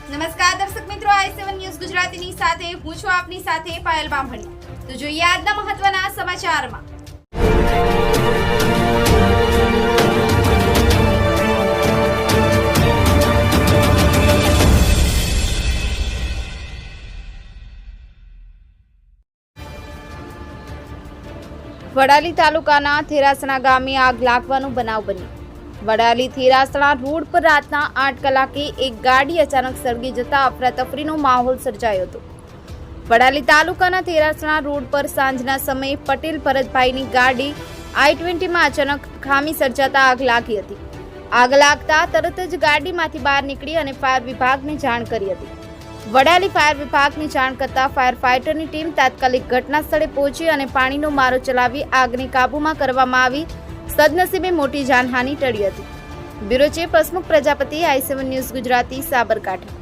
નમસ્કાર દર્શક મિત્રો, i7 ન્યૂઝ ગુજરાતીની સાથે હું છું આપની સાથે પાયલ બામણી। તો જોઈએ આજના મહત્વના સમાચારમાં। વડાલી તાલુકાના થેરાસણા ગામે આગ લાગવાનો બનાવ બન્યો। વડાલી થેરાસણા રોડ પર રાતના 8 કલાકે એક ગાડી અચાનક સળગી જતા અફરાતફરીનો માહોલ સર્જાયો હતો। વડાલી તાલુકાના થેરાસણા રોડ પર સાંજના સમયે પટેલ ભરતભાઈની ગાડી i20 માં અચાનક ખામી સર્જાતા આગ લાગી હતી। આગ લાગતા તરત જ ગાડીમાંથી બહાર નીકળી અને ફાયર વિભાગને જાણ કરી હતી। વડાલી ફાયર વિભાગને જાણ કરતા ફાયર ફાઇટરની ટીમ તાત્કાલિક ઘટના સ્થળે પહોંચી અને પાણીનો મારો ચલાવી આગને કાબૂમાં કરવામાં આવી। સદનસીબે મોટી જાનહાનિ ટળી હતી। Bureau chief Hasmukh Prajapati, i7 news Gujarati, Sabarkantha.